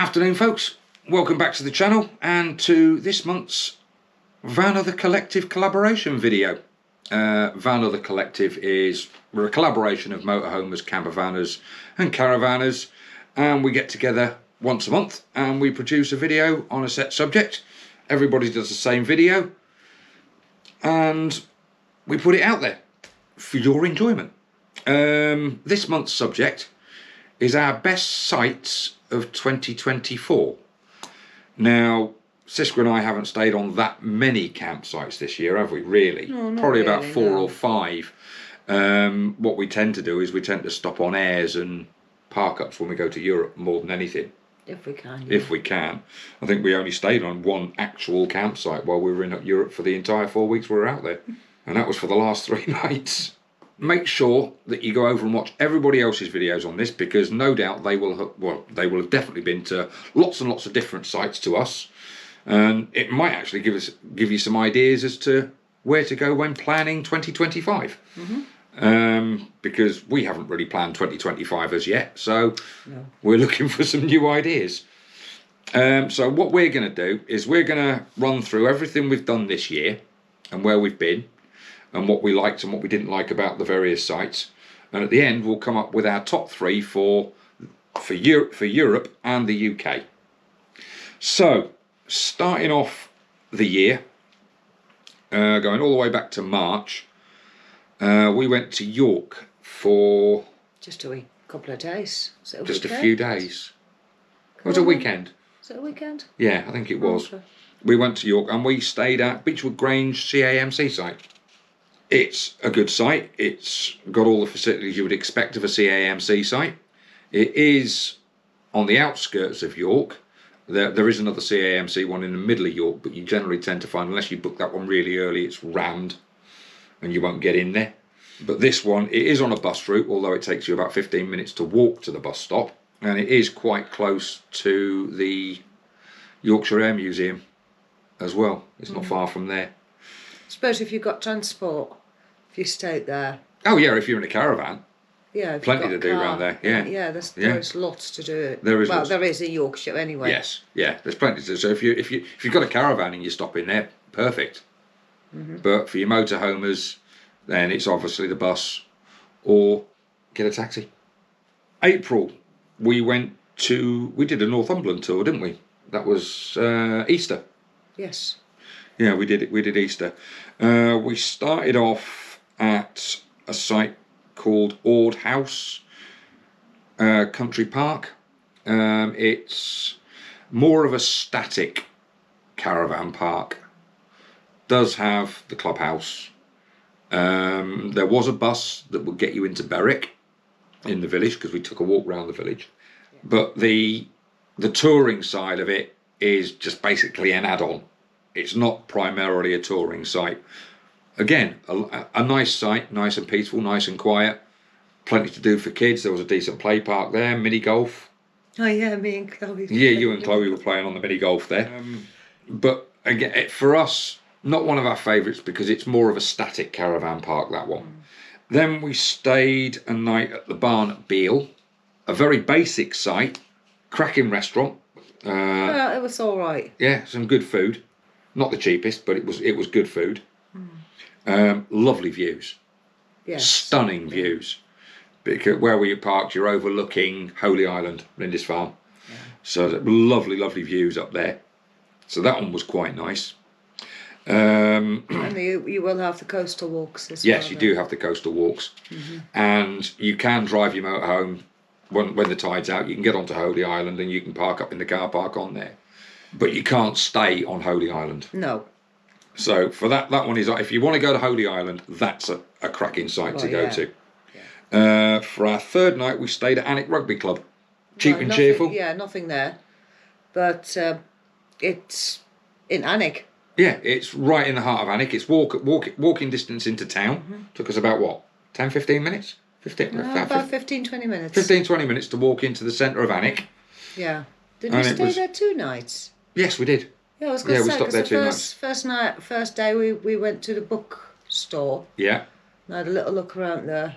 Afternoon folks, welcome back to the channel and to this month's Vanother Collective collaboration video. Vanother Collective we're a collaboration of motorhomers, campervanners and caravanners, and we get together once a month and we produce a video on a set subject. Everybody does the same video and we put it out there for your enjoyment. This month's subject is our best sites of 2024. Now, Siska and I haven't stayed on that many campsites this year, have we, really? No, not Probably really, about four or five. What we tend to do is we tend to stop on airs and park ups when we go to Europe more than anything. If we can. Yeah. If we can. I think we only stayed on one actual campsite while we were in Europe for the entire 4 weeks we were out there. And that was for the last 3 nights. Make sure that you go over and watch everybody else's videos on this, because no doubt they will have definitely been to lots and lots of different sites to us, and it might actually give you some ideas as to where to go when planning 2025. Because we haven't really planned 2025 as yet, so no. We're looking for some new ideas. So what we're going to do is we're going to run through everything we've done this year and where we've been and what we liked and what we didn't like about the various sites, and at the end we'll come up with our top 3 for Europe and the UK. So starting off the year, going all the way back to March, we went to York for just a couple of days. Just a few days. It was a weekend. Was it a weekend? Yeah, I think it was. Okay. We went to York and we stayed at Beechwood Grange CAMC site. It's a good site. It's got all the facilities you would expect of a CAMC site. It is on the outskirts of York. There is another CAMC one in the middle of York, but you generally tend to find, unless you book that one really early, it's rammed and you won't get in there. But this one, it is on a bus route, although it takes you about 15 minutes to walk to the bus stop, and it is quite close to the Yorkshire Air Museum as well. It's not far from there. I suppose if you've got transport, if you stayed there. Oh yeah, if you're in a caravan. Yeah, plenty to do around there. Yeah, yeah. There's lots to do. There is. Well, lots. There is in Yorkshire anyway. Yes, yeah. There's plenty to do. So if you've got a caravan and you stop in there, perfect. But for your motorhomers, then it's obviously the bus or get a taxi. April, we did a Northumberland tour, didn't we? That was Easter. Yes. Yeah, we did Easter. We started off at a site called Ord House Country Park. It's more of a static caravan park. Does have the clubhouse. There was a bus that would get you into Berwick in the village, because we took a walk around the village. Yeah. But the touring side of it is just basically an add-on. It's not primarily a touring site. Again, a nice site, nice and peaceful, nice and quiet. Plenty to do for kids. There was a decent play park there, mini golf. Oh yeah, me and Chloe. Yeah, you and Chloe were playing on the mini golf there. But again, for us, not one of our favourites, because it's more of a static caravan park, that one. Then we stayed a night at the barn at Beale, a very basic site, cracking restaurant. Well, it was all right. Yeah, some good food. Not the cheapest, but it was good food. Lovely views. Yes. Stunning views. Because where we parked, you're overlooking Holy Island, Lindisfarne. Yeah. So lovely, lovely views up there. So that one was quite nice. And you will have the coastal walks as well. Yes, you do have the coastal walks. And you can drive your motorhome when the tide's out. You can get onto Holy Island and you can park up in the car park on there. But you can't stay on Holy Island. No. So for that one is, if you want to go to Holy Island, that's a cracking site to go to. Yeah. For our third night, we stayed at Anex Rugby Club. Cheap and cheerful. Yeah, nothing there. But it's in Anex. Yeah, it's right in the heart of Anex. It's walking distance into town. Took us about, what, 10, 15 minutes? About 15, 20 minutes. 15, 20 minutes to walk into the centre of Anex. Yeah. Did we stay there 2 nights? Yes, we did. Yeah, I was going to say, we stopped there 2 nights. First day we went to the bookstore. Yeah. And I had a little look around there.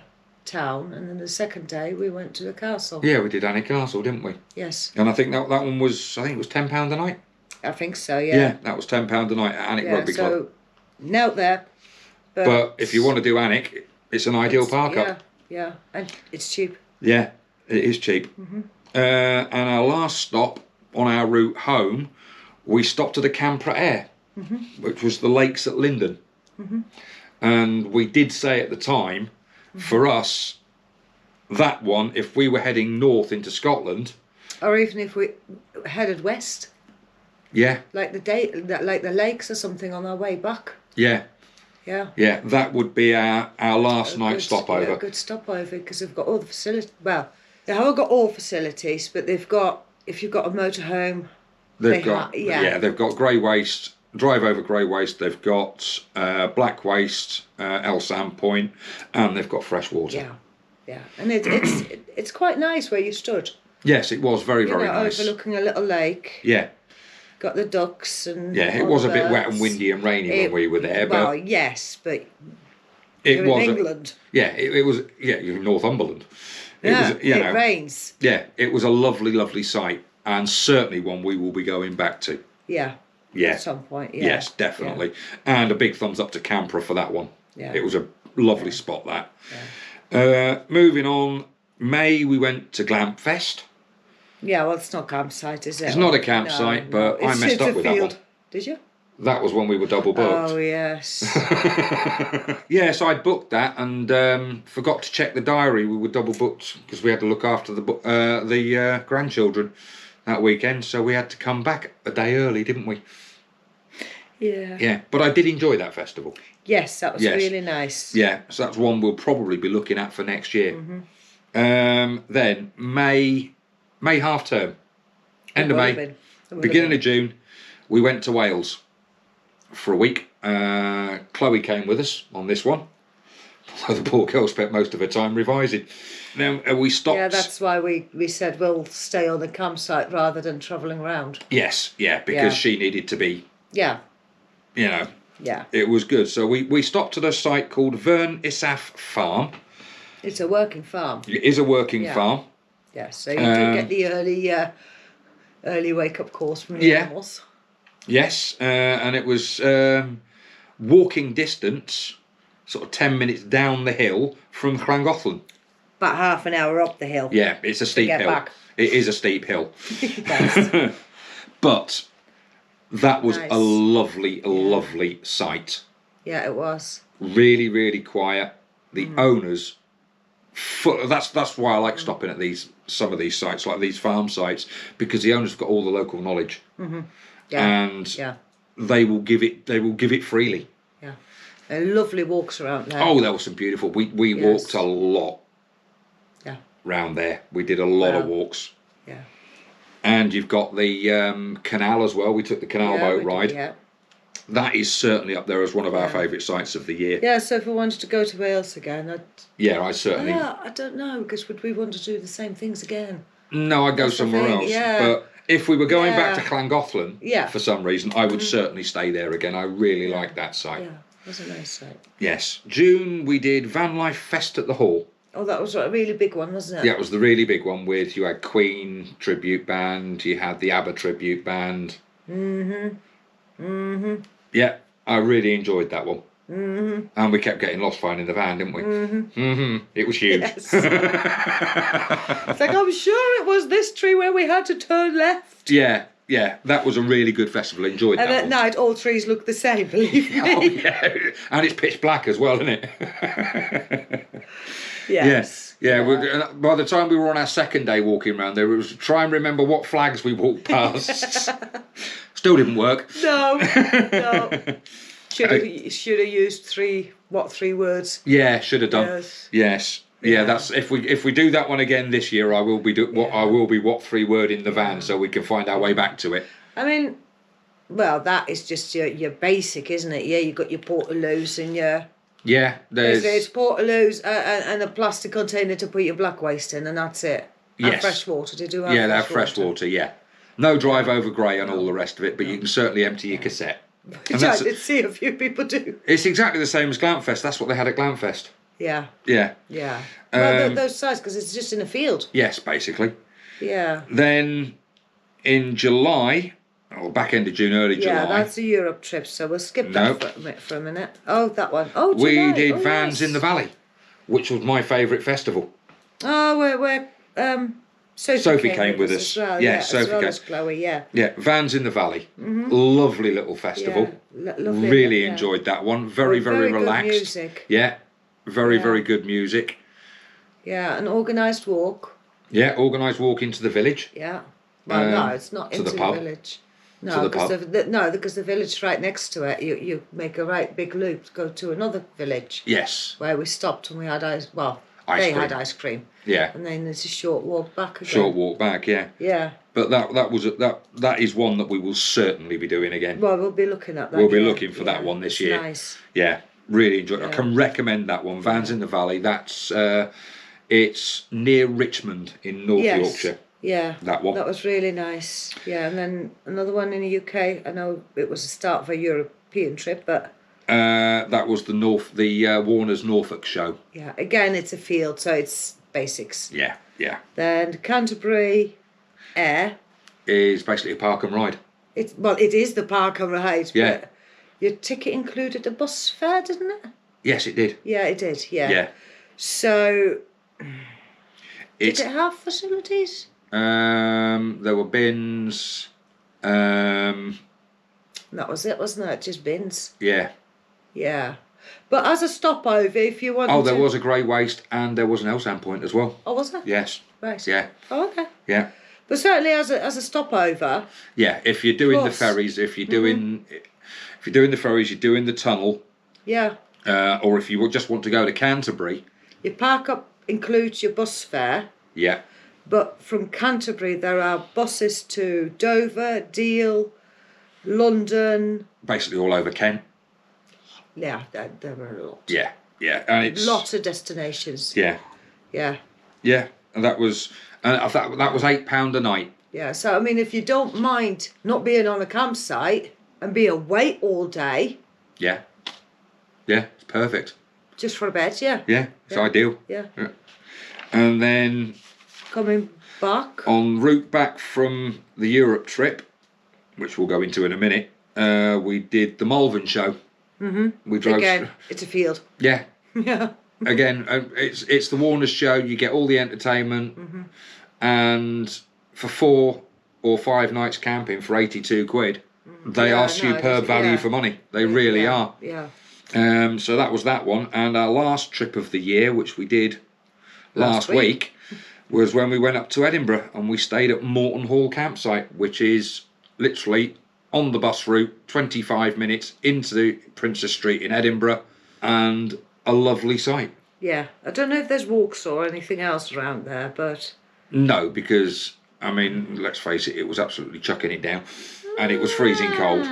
town, and then the second day we went to the castle. Yeah, we did Anex Castle, didn't we? Yes. And I think that one was, I think it was £10 a night. I think so, yeah. Yeah, that was £10 a night at Anex Rugby Club. So, out there. But if you want to do Anex, it's an ideal park up. Yeah, and it's cheap. Yeah, it is cheap. And our last stop on our route home, we stopped at a camper air, which was the lakes at Linden. And we did say at the time, for us, that one, if we were heading north into Scotland, or even if we headed west, yeah, like the lakes or something on our way back. Yeah, that would be our last night stopover. Yeah, a good stopover because they've got all the facilities. Well, they haven't got all facilities, but they've got. If you've got a motorhome, they've got grey waste. Drive over grey waste. They've got black waste, El Sand Point, and they've got fresh water. Yeah, and it's quite nice where you stood. Yes, it was very nice. Overlooking a little lake. Yeah. Got the ducks and. Yeah, it was a bit wet and windy and rainy when we were there. Well, yes, but it was in England. It was. Yeah, you're in Northumberland. It rains. Yeah, it was a lovely, lovely sight, and certainly one we will be going back to. Yeah. Yeah. At some point. Yeah. Yes, definitely. Yeah. And a big thumbs up to Camper for that one. Yeah. It was a lovely spot, that. Yeah. Moving on, May we went to Glamping Fest. Yeah, well, it's not a campsite, is it? It's not a campsite, but I messed up with that one. Did you? That was when we were double booked. Oh, yes. Yeah, so I booked that and forgot to check the diary. We were double booked because we had to look after the grandchildren that weekend, so we had to come back a day early, didn't we? Yeah. Yeah, but I did enjoy that festival. Yes, that was really nice. Yeah, so that's one we'll probably be looking at for next year. Then May half term, end of May, beginning of June, we went to Wales for a week. Chloe came with us on this one, although the poor girl spent most of her time revising. Now we stopped. Yeah, that's why we said we'll stay on the campsite rather than travelling around. Yes, because she needed to be. Yeah. You know. Yeah. It was good. So we stopped at a site called Vanlife Farm. It's a working farm. It is a working farm. Yeah, so you do get the early wake-up course from the animals. Yes, and it was walking distance, sort of 10 minutes down the hill from Llangollen. About half an hour up the hill. Yeah, it's a steep hill. Back. It is a steep hill. But that was a lovely, lovely sight. Yeah, it was. Really, really quiet. The owners... That's why I like stopping at some of these sites, like these farm sites, because the owners have got all the local knowledge, and they will give it freely. Yeah, and lovely walks around there. Oh, there was some beautiful. We walked a lot. Yeah, round there we did a lot of walks. Yeah, and you've got the canal as well. We took the canal boat ride. Yeah. That is certainly up there as one of our favourite sites of the year. Yeah, so if we wanted to go to Wales again, I certainly... I don't know, because would we want to do the same things again? No, I'd go somewhere else. Yeah. But if we were going back to Llangollen, for some reason, I would certainly stay there again. I really like that site. Yeah, it was a nice site. Yes. June, we did Vanlife Fest at the Hall. Oh, that was a really big one, wasn't it? Yeah, it was the really big one with, you had Queen tribute band, you had the ABBA tribute band. Yeah, I really enjoyed that one. And we kept getting lost finding the van, didn't we? It was huge. Yes. It's like, I'm sure it was this tree where we had to turn left. Yeah, that was a really good festival. Enjoyed that one. And at night, all trees look the same, believe me. Oh, yeah. And it's pitch black as well, isn't it? Yes. Yeah. By the time we were on our second day walking around there, it was to try and remember what flags we walked past. Still didn't work. No. Should have used three words. Yeah, should have done. Yes. Yeah, that's if we do that one again this year, I will be what 3 word in the van, so we can find our way back to it. I mean, well, that is just your basic, isn't it? Yeah, you got your portaloos and your. Yeah, there's portaloos and a plastic container to put your black waste in, and that's it. Yes. And fresh water to do. Yeah, they have fresh water. Yeah, no drive over grey and all the rest of it, but you can certainly empty your cassette. Which I did see a few people do. It's exactly the same as Glamping Fest. That's what they had at Glamping Fest. Yeah. Yeah. Yeah. Well, those sides, because it's just in a field. Yes, basically. Yeah. Then in July, or back end of June, early July. Yeah, that's a Europe trip, so we'll skip Nope. that for a minute. Oh, that one. Oh, We July. did Oh, Vans in the Valley, which was my favourite festival. Oh, where Sophie came with us. as well. Yeah, Yeah, Sophie as well came. as Chloe, yeah. Yeah, Vans in the Valley. Lovely little festival. Yeah, lovely. Really yeah. enjoyed that one. Very, very relaxed. Good music. Yeah, very, Yeah. very good music. Yeah, an organised walk. Yeah, organised walk into the village. Yeah. Well, no, it's not to into the pub. village. To No, the because pub. because the village right next to it, you make a right big loop to go to another village. Yes. Where we stopped and we had Ice they cream. had ice cream. Yeah. And then there's a short walk back again. Short walk back, yeah. Yeah. But that is one that we will certainly be doing again. Well, we'll be looking at that. We'll be looking for that one this it's year. Nice. Yeah, really enjoyed it. Yeah. I can recommend that one. Vans in the Valley. That's it's near Richmond in North Yorkshire. Yeah. That one. That was really nice. Yeah, and then another one in the UK. I know it was the start of a European trip, but that was the Warner's Norfolk show. yeah, again it's a field, so it's basics. Yeah, yeah. Then Canterbury Air. Is basically a park and ride. It is the park and ride. Yeah. But your ticket included a bus fare, didn't it? Yes, it did. Yeah, it did. Yeah. Yeah. So, did It's it have facilities? there were bins. That was it, wasn't it? Just bins. Yeah. Yeah. But as a stopover, if you wanted Oh, there to... was a grey waste and there was an Elsan point as well. Oh, was there? Yes. Right. Yeah. Oh, okay. Yeah. But certainly as a stopover... Yeah. If you're doing the Course. ferries, if you're doing the ferries, you're doing the tunnel, Yeah. or if you just want to go to Canterbury. Your park up includes your bus fare. Yeah. But from Canterbury, there are buses to Dover, Deal, London. Basically all over Kent. Yeah, there were a lot. Yeah. Yeah. And it's Lots of destinations. Yeah. Yeah. Yeah. And that was that was £8 a night. Yeah, so I mean, if you don't mind not being on a campsite and be away all day, Yeah. Yeah. It's perfect. just for a bed, yeah. Yeah. It's Yeah. ideal. Yeah. Yeah. And then Coming back. en route back from the Europe trip, which we'll go into in a minute, we did the Malvern show. We drove. Again, it's a field. Yeah. Yeah. Again, it's the Warner's show. You get all the entertainment, and for 4 or 5 nights camping for 82 quid, they Yeah, are no, superb it is, value yeah. for money. They really are. Yeah. So that was that one, and our last trip of the year, which we did last week, was when we went up to Edinburgh and we stayed at Morton Hall campsite, which is literally on the bus route, 25 minutes into the Princess Street in Edinburgh, and a lovely sight. Yeah. I don't know if there's walks or anything else around there, but... No, because, I mean, let's face it, it was absolutely chucking it down, and it was freezing cold.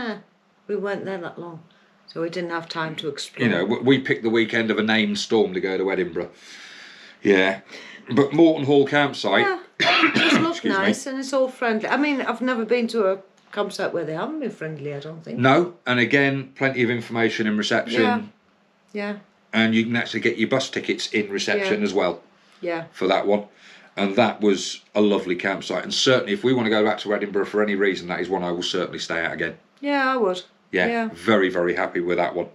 We weren't there that long, so we didn't have time to explore. You know, we picked the weekend of a named storm to go to Edinburgh. Yeah. But Morton Hall campsite... Yeah. It looks Excuse me. nice and it's all friendly. I mean, I've never been to a campsite where they haven't been friendly, I don't think. No, and again, plenty of information and reception. Yeah. Yeah. And you can actually get your bus tickets in reception Yeah. as well Yeah. for that one. And that was a lovely campsite. And certainly, if we want to go back to Edinburgh for any reason, that is one I will certainly stay at again. Yeah, I would. Yeah, Yeah. very, very happy with that one.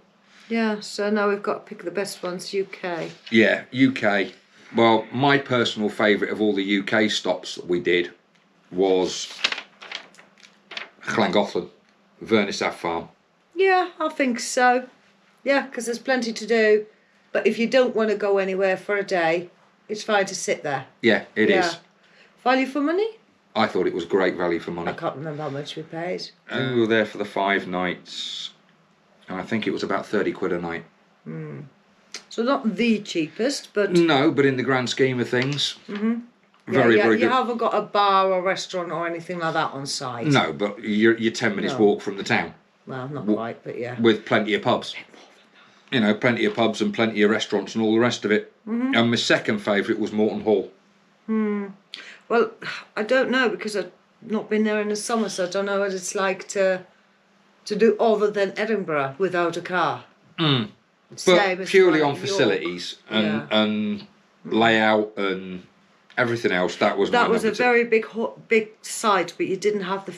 Yeah, so now we've got to pick the best ones, UK. Yeah, UK. Well, my personal favourite of all the UK stops that we did was Llangollen, Vernissaff Farm. Yeah, I think so. Yeah, because there's plenty to do. But if you don't want to go anywhere for a day, it's fine to sit there. Yeah, it is. Value for money? I thought it was great value for money. I can't remember how much we paid. And we were there for the 5 nights, and I think it was about 30 quid a night. So not the cheapest, but... No, but in the grand scheme of things, very, yeah, very you good. haven't got a bar or restaurant or anything like that on site. No, but you're 10 minutes No. walk from the town, Well, not quite, but yeah. with plenty of pubs. You know, plenty of pubs and plenty of restaurants and all the rest of it. And my second favourite was Morton Hall. Well, I don't know because I've not been there in the summer, so I don't know what it's like to do other than Edinburgh without a car. Same but as purely like on York. facilities Yeah. and layout and everything else. That was That my was a number two. very big site, but you didn't have the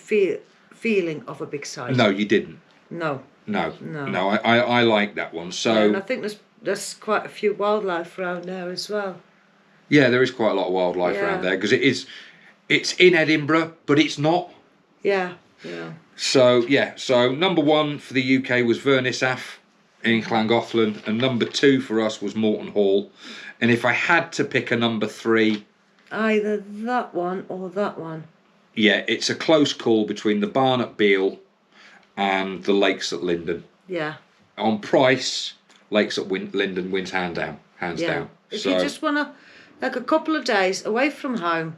feeling of a big site. No, you didn't. No. No. No. I like that one. So Yeah, and I think there's quite a few wildlife around there as well. yeah, there is quite a lot of wildlife around there because it's in Edinburgh, but it's not. Yeah. Yeah. So yeah, so number one for the UK was Vernisaf in Llangollen, and number two for us was Morton Hall. And if I had to pick a number three, Either that one or that one. yeah, it's a close call between the barn at Beale and the lakes at Linden. Yeah. On price, lakes at Linden wins hands down. If So you just want to, like a couple of days away from home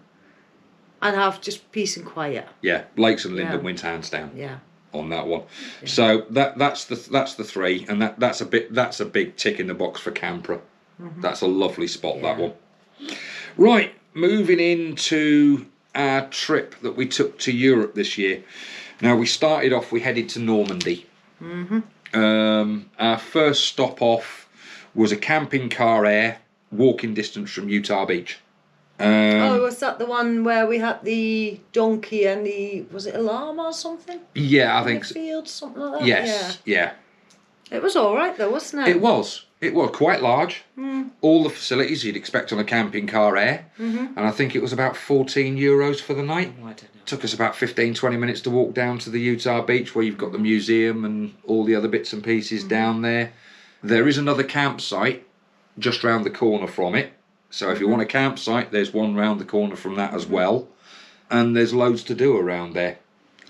and have just peace and quiet. yeah, lakes and Linden wins hands down. Yeah. On that one, so that's the three, and that's a big tick in the box for Camper. That's a lovely spot, that one. Right, moving into our trip that we took to Europe this year. Now we started off, we headed to Normandy. Our first stop off was a camping car air, walking distance from Utah Beach. Was that the one where we had the donkey and was it a llama or something? Yeah, I In think the so. field, something like that. Yes, yeah. It was all right though, wasn't it? It was quite large. All the facilities you'd expect on a camping car air, and I think it was about €14 for the night. I don't know. Took us about 15-20 minutes to walk down to the Utah Beach, where you've got the museum and all the other bits and pieces down there. There is another campsite just round the corner from it. So if you want a campsite, there's one round the corner from that as well. And there's loads to do around there.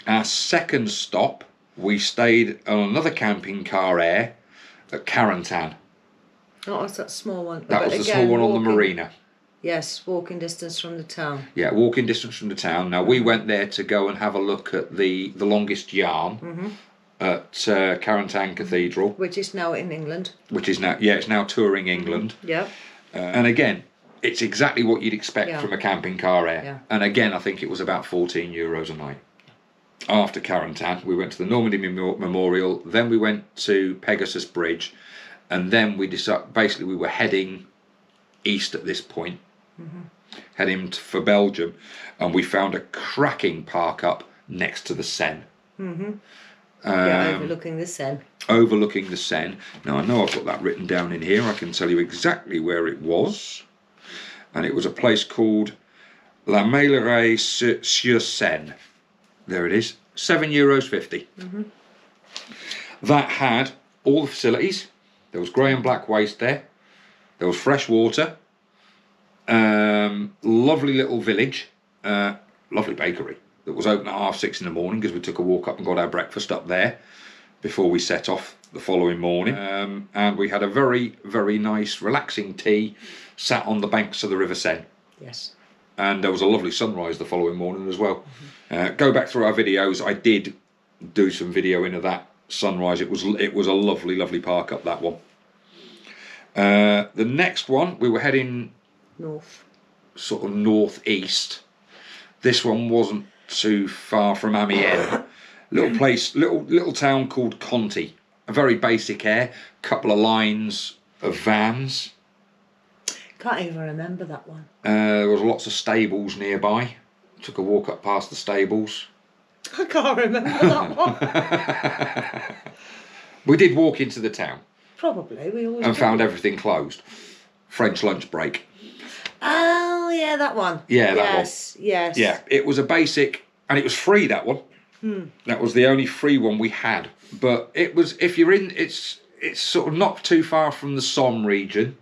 Our second stop, we stayed on another camping car air at Carentan. Oh, was that small one? That But was the again, small one on the walking- Marina. Yes, walking distance from the town. Yeah, walking distance from the town. Now, we went there to go and have a look at the longest yarn at Carentan Cathedral. Which is now in England. Which is now, it's now touring England. Yeah. And again, it's exactly what you'd expect from a camping car air. Yeah. And again, I think it was about €14 a night. After Carentan, we went to the Normandy Memorial, then we went to Pegasus Bridge, and then we decided, basically we were heading east at this point, heading for Belgium, and we found a cracking park up next to the Seine. Overlooking the Seine. Overlooking the Seine. Now I know I've got that written down in here. I can tell you exactly where it was, and it was a place called La Meillerie sur Seine. There it is, €7.50. That had all the facilities. There was grey and black waste there. There was fresh water. Lovely little village. Lovely bakery that was open at 6:30 in the morning, because we took a walk up and got our breakfast up there before we set off the following morning. And we had a very, very nice relaxing tea sat on the banks of the River Seine. Yes. And there was a lovely sunrise the following morning as well. Go back through our videos. I did do some video into that sunrise. It was a lovely, lovely park up, that one. The next one, we were heading North. sort of northeast. This one wasn't too far from Amiens. Little place, little town called Cony. A very basic air. Couple of lines of vans. Can't even remember that one. There was lots of stables nearby. Took a walk up past the stables. I can't remember that one. We did walk into the town Probably. We always and do. found everything closed. French lunch break. Oh, yeah, that one. Yeah, that one. Yes. Yeah, it was a basic, and it was free, that one. That was the only free one we had. But it was, if you're in, it's sort of not too far from the Somme region,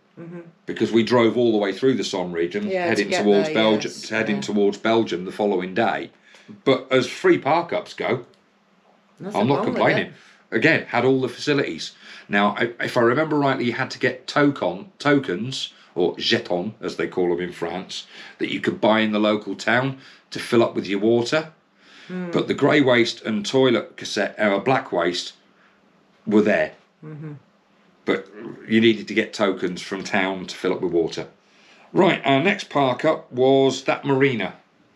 because we drove all the way through the Somme region, heading get towards there, Belgium, yes, heading yeah. towards Belgium the following day. But as free park ups go, Nothing I'm not wrong with complaining. it. Again, had all the facilities. Now, if I remember rightly, you had to get tokens, or jetons, as they call them in France, that you could buy in the local town to fill up with your water. But the grey waste and toilet black waste were there. But you needed to get tokens from town to fill up with water. Right, our next park up was that Marina,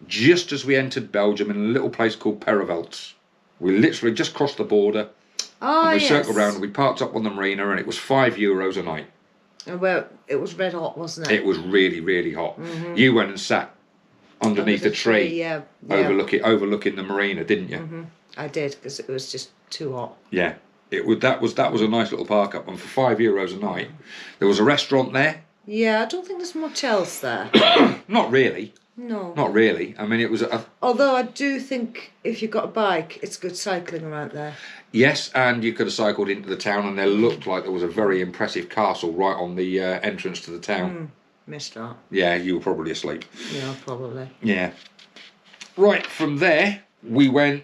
just as we entered Belgium, in a little place called Perivelts. We literally just crossed the border Oh, And we yes. circled around and we parked up on the marina and it was €5 a night. Well, it was red hot, wasn't it? It was really, really hot. You went and sat underneath Under a tree, yeah. overlooking the marina, didn't you? I did, because it was just too hot. Yeah. That was a nice little park up, and for €5 a night, there was a restaurant there. Yeah, I don't think there's much else there. Not really. No. Not really. I mean, it was Although I do think if you've got a bike, it's good cycling around there. yes, and you could have cycled into the town, and there looked like there was a very impressive castle right on the entrance to the town. Missed that. Yeah, you were probably asleep. Yeah, probably. Yeah. Right, from there, we went,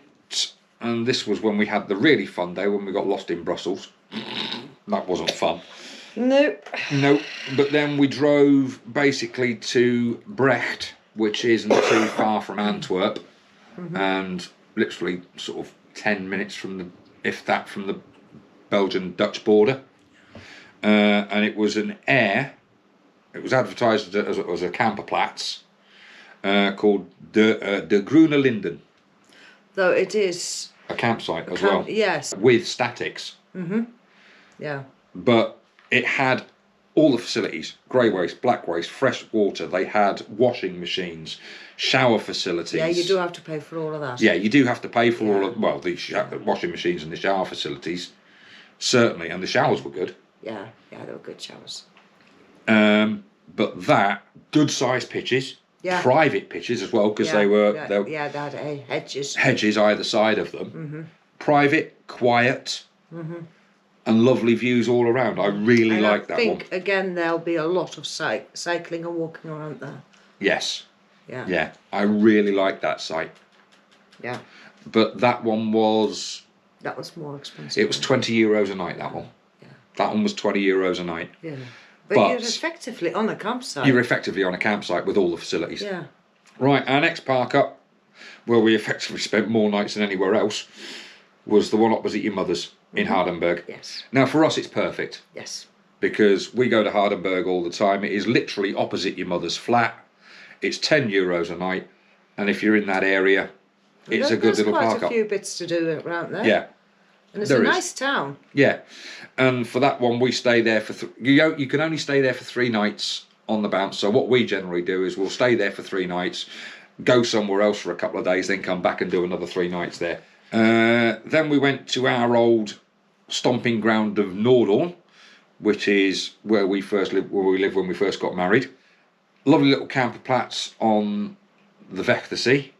and this was when we had the really fun day, when we got lost in Brussels. That wasn't fun. Nope. No, but then we drove basically to Brecht, which isn't too far from Antwerp, and literally sort of 10 minutes from the Belgian-Dutch border. And it was it was advertised as a camperplaats called de Gruna Linda, Though it is... a campsite as well. Yes. With statics. Yeah. But it had all the facilities: grey waste, black waste, fresh water. They had washing machines, shower facilities. Yeah, you do have to pay for all of that. Yeah, you do have to pay for all of, well, the washing machines and the shower facilities, certainly, and the showers were good. Yeah, they were good showers. But good sized pitches, Yeah. private pitches as well, because they had hedges. hedges either side of them. Private, quiet, and lovely views all around. I really like that one. I think, again, there'll be a lot of cycling and walking around there. Yes. Yeah. Yeah, I really like that site. Yeah. But that one was... That was more expensive. It was €20 a night, that one. Yeah. That one was €20 a night. Yeah. But you're effectively on a campsite. You're effectively on a campsite with all the facilities. Yeah. Right, Anex Park Up, where we effectively spent more nights than anywhere else, was the one opposite your mother's in Hardenberg. Yes. Now, for us, it's perfect. Yes. Because we go to Hardenberg all the time. It is literally opposite your mother's flat. It's €10 a night. And if you're in that area, it's a good little park up. There's quite a few bits to do around there. Yeah. And it's a nice town. Yeah. And for that one, we stay there for... You can only stay there for 3 nights on the bounce. So what we generally do is we'll stay there for 3 nights, go somewhere else for a couple of days, then come back and do another 3 nights there. Then we went to our old stomping ground of Nordorn, which is where we lived when we first got married. Lovely little camperplaats on the Vechtersee.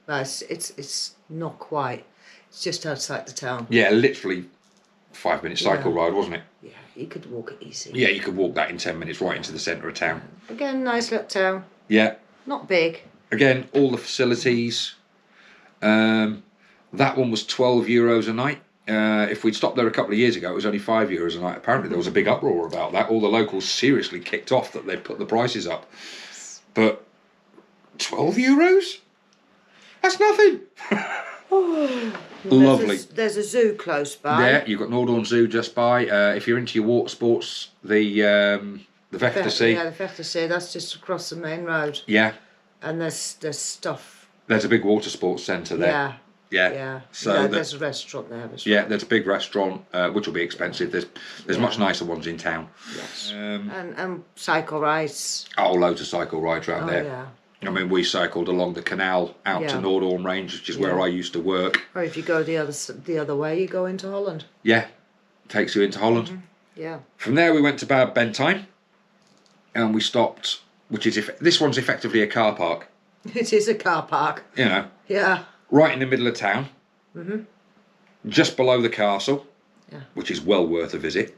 Well, it's not quite. It's just outside the town. Yeah, literally 5-minute cycle ride, wasn't it? Yeah, you could walk it easy. Yeah, you could walk that in 10 minutes right into the centre of town. Again, nice little town. Yeah. Not big. Again, all the facilities. That one was €12 a night. If we'd stopped there a couple of years ago, it was only €5 a night. Apparently there was a big uproar about that. All the locals seriously kicked off that they'd put the prices up. But €12? That's nothing. Lovely. There's a zoo close by. Yeah, you've got Nordorn Zoo just by. If you're into your water sports, the Vechtersee. Yeah, the Vechtersee. That's just across the main road. Yeah. And there's stuff. There's a big water sports centre there. Yeah. Yeah. Yeah. So there's a restaurant there as well. Yeah, there's a big restaurant, which will be expensive. There's much nicer ones in town. Yes. And cycle rides. Oh, loads of cycle rides around there. Yeah. I mean, we cycled along the canal out to Nordorn Range, which is where I used to work. Or if you go the other way, you go into Holland. Yeah, takes you into Holland. Yeah. From there, we went to Bad Bentheim, and we stopped. This one's effectively a car park. It is a car park. You know. Yeah. Right in the middle of town. Just below the castle. Yeah. Which is well worth a visit.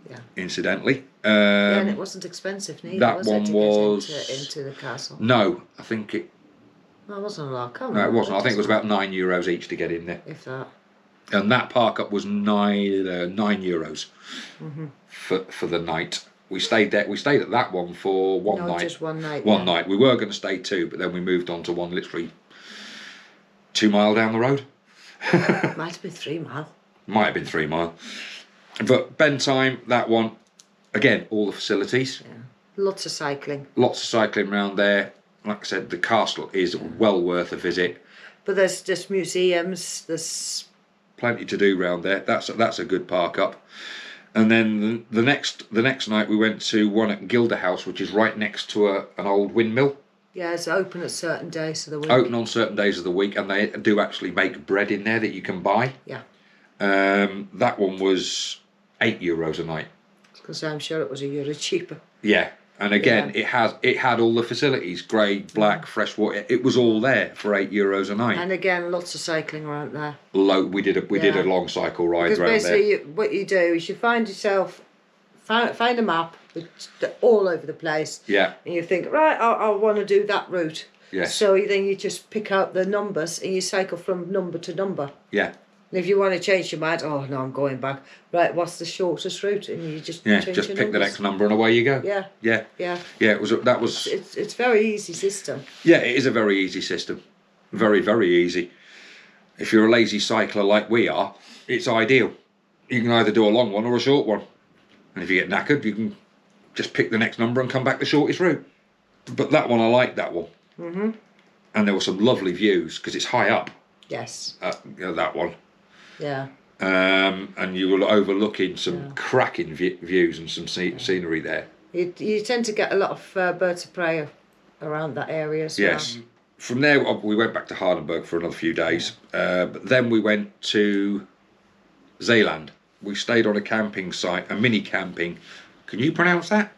Yeah. Incidentally. And it wasn't expensive neither. That was one it, to was get into the castle. No, I think it. No, it wasn't a lot. No, it wasn't. I think it was about €9 each to get in there. If that. And that park up was €9 for the night. We stayed there. We stayed at that one for one night. Just one night. One night. We were going to stay 2, but then we moved on to one literally 2 mile down the road. Might have been 3 mile. Might have been 3 mile. But Bentheim, that one, again, all the facilities. Yeah. Lots of cycling. Lots of cycling around there. Like I said, the castle is well worth a visit. But there's just museums. There's plenty to do round there. That's a good park up. And then the next night we went to one at Gilder House, which is right next to an old windmill. Yeah, it's open at certain days of the week. Open on certain days of the week, and they do actually make bread in there that you can buy. Yeah. That one was €8 a night. Because I'm sure it was €1 cheaper. Yeah, and again, it had all the facilities: grey, black, fresh water. It was all there for €8 a night. And again, lots of cycling around there. We did a long cycle ride because around basically there. what you do is you find a map all over the place. Yeah. And you think, right, I want to do that route. Yes. So then you just pick out the numbers and you cycle from number to number. Yeah. And if you want to change your mind, oh no, I'm going back. Right, what's the shortest route? And you just change just your pick the numbers. next number and away you go. Yeah. Yeah. Yeah. Yeah. That was. It's very easy system. Yeah, it is a very easy system. Very, very easy. If you're a lazy cycler like we are, it's ideal. You can either do a long one or a short one. And if you get knackered, you can just pick the next number and come back the shortest route. But that one, I like that one. Mm-hmm. And there were some lovely views because it's high up. Yes. That one. Yeah. And you were overlooking some cracking views and some scenery there. You tend to get a lot of birds of prey around that area as well. Yes. From there, we went back to Hardenberg for another few days. But then we went to Zeeland. We stayed on a camping site, a mini camping. Can you pronounce that?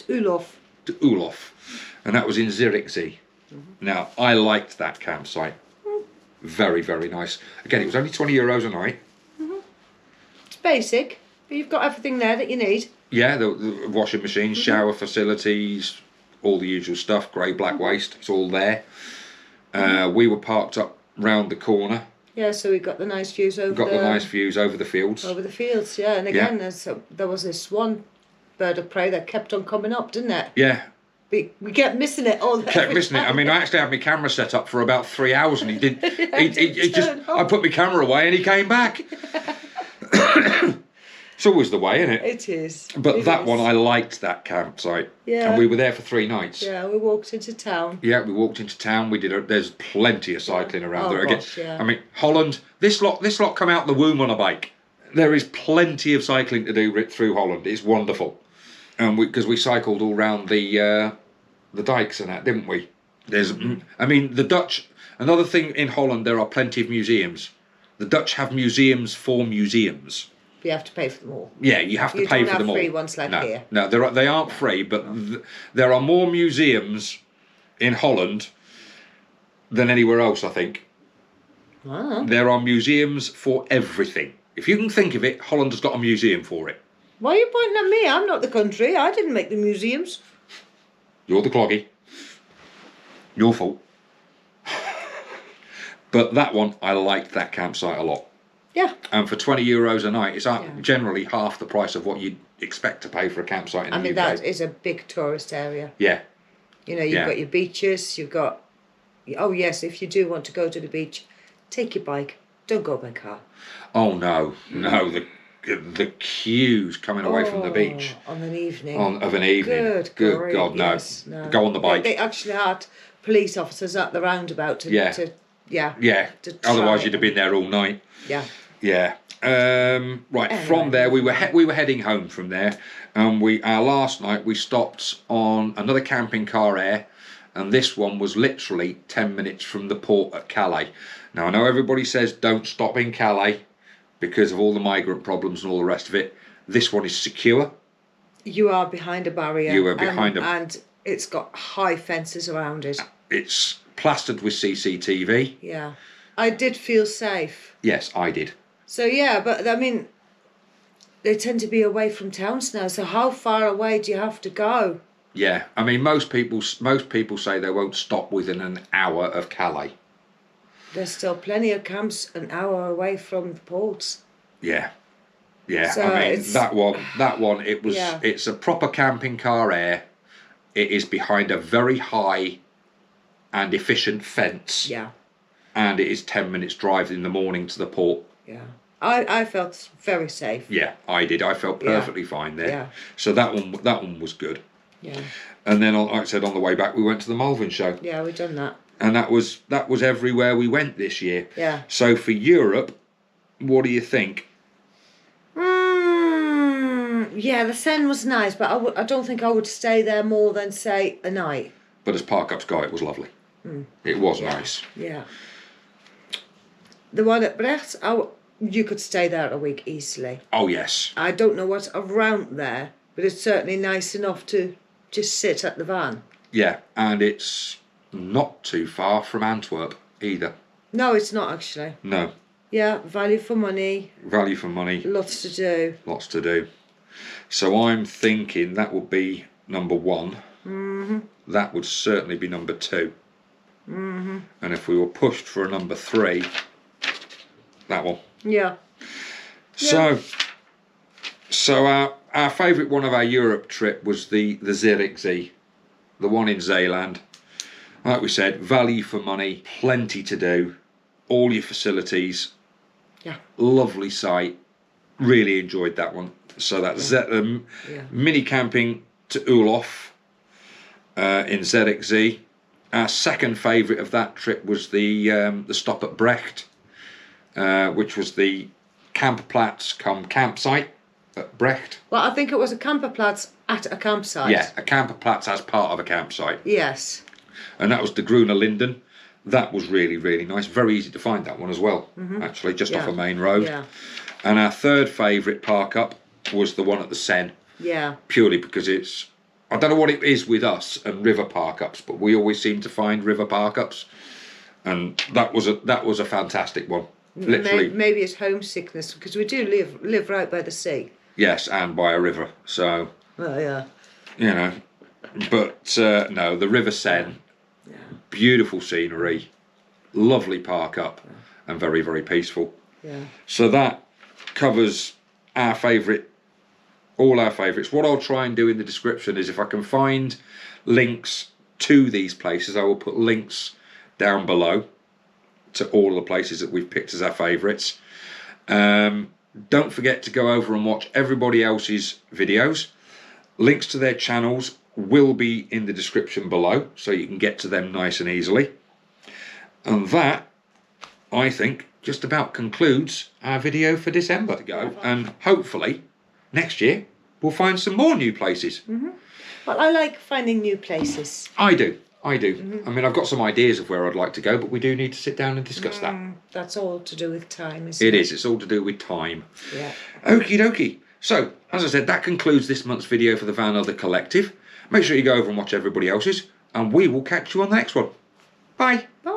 Ulof. Ulof. And that was in Zierikzee. Mm-hmm. Now, I liked that campsite. Very, very nice. Again, it was only €20 a night. Mm-hmm. It's basic, but you've got everything there that you need. Yeah, the washing machine, shower facilities, all the usual stuff, grey, black waste, it's all there. We were parked up round the corner. Yeah, so we got the nice views over the nice views over the fields. Over the fields, yeah. And again, there was this one bird of prey that kept on coming up, didn't it? Yeah. We kept missing it all the time. Kept missing it. I mean, I actually had my camera set up for about 3 hours, and he did. I put my camera away, and he came back. It's always the way, isn't it? It is. But that one, I liked that campsite. Yeah. And we were there for 3 nights. Yeah, we walked into town. Yeah, we walked into town. We did. There's plenty of cycling around there. Gosh, yeah. I mean, Holland. This lot come out the womb on a bike. There is plenty of cycling to do through Holland. It's wonderful, and because we cycled all round the dikes and that, didn't we? I mean, the Dutch. Another thing in Holland, there are plenty of museums. The Dutch have museums for museums. You have to pay for them all. Yeah, you have to pay for them all. You don't have free ones like here. No, they aren't free, but there are more museums in Holland than anywhere else, I think. Ah. There are museums for everything. If you can think of it, Holland has got a museum for it. Why are you pointing at me? I'm not the country. I didn't make the museums. You're the cloggy. Your fault. But that one, I liked that campsite a lot. Yeah. And for €20 a night, it's generally half the price of what you'd expect to pay for a campsite in the UK. I mean, that is a big tourist area. Yeah. You know, you've got your beaches, you've got... Oh, yes, if you do want to go to the beach, take your bike. Don't go by car. Oh, no. No, the queues coming away from the beach. On an evening. Of an evening. Good God, no. Yes, no. Go on the bike. They actually had police officers at the roundabout to Otherwise you'd have been there all night. Yeah. Yeah. Right. Anyway. From there, we were heading home from there, and our last night we stopped on another camping car air, and this one was literally 10 minutes from the port at Calais. Now I know everybody says don't stop in Calais because of all the migrant problems and all the rest of it. This one is secure. You are behind a barrier. You are behind and it's got high fences around it. It's plastered with CCTV. Yeah. I did feel safe. Yes, I did. So yeah, but I mean, they tend to be away from towns now. So how far away do you have to go? Yeah, I mean, most people say they won't stop within an hour of Calais. There's still plenty of camps an hour away from the ports. Yeah, yeah. So I mean, that one. It was. Yeah. It's a proper camping car air. It is behind a very high and efficient fence. Yeah. And it is 10 minutes drive in the morning to the port. Yeah. I felt very safe. Yeah, I did. I felt perfectly fine there. Yeah. So that one was good. Yeah. And then, like I said, on the way back, we went to the Malvern show. Yeah, we done that. And that was everywhere we went this year. Yeah. So for Europe, What do you think? Yeah, the Seine was nice, but I don't think I would stay there more than, say, a night. But as Park Up's guy, it was lovely. It was nice. Yeah. The one at Brecht, you could stay there a week easily. Oh, yes. I don't know what's around there, but it's certainly nice enough to just sit at the van. Yeah, and it's not too far from Antwerp either. No, it's not actually. No. Yeah, value for money. Value for money. Lots to do. Lots to do. So I'm thinking that would be number 1. That would certainly be number 2. And if we were pushed for a number 3, that one. Yeah. So our favourite one of our Europe trip was the Zierikzee, the one in Zeeland. Like we said, value for money, plenty to do, all your facilities. Yeah. Lovely site. Really enjoyed that one. So that's mini camping to Ulof in Zierikzee. Our second favourite of that trip was the stop at Brecht, which was the camperplatz cum campsite at Brecht. Well, I think it was a camperplatz at a campsite. Yeah, a camperplatz as part of a campsite. Yes. And that was the Gruna Linda. That was really, really nice. Very easy to find that one as well, actually, just off a main road. Yeah. And our third favourite Park Up was the one at the Seine. Yeah. Purely because it's, I don't know what it is with us and river Park Ups, but we always seem to find river Park Ups. And that was a fantastic one. Literally. Maybe it's homesickness, because we do live right by the sea. Yes, and by a river. So, Oh, yeah. you know, but no, the River Seine, beautiful scenery, lovely Park Up, and very, very peaceful. Yeah. So that covers our favourite, all our favourites. What I'll try and do in the description is if I can find links to these places, I will put links down below to all the places that we've picked as our favourites. Don't forget to go over and watch everybody else's videos. Links to their channels will be in the description below, so you can get to them nice and easily. And that, I think, just about concludes our video for December to go. And hopefully, next year, we'll find some more new places. Well, I like finding new places. I do. I mean, I've got some ideas of where I'd like to go, but we do need to sit down and discuss that. That's all to do with time, isn't it? It is. It's all to do with time. Yeah. Okie dokie. So, as I said, that concludes this month's video for the Vanother Collective. Make sure you go over and watch everybody else's, and we will catch you on the next one. Bye. Bye.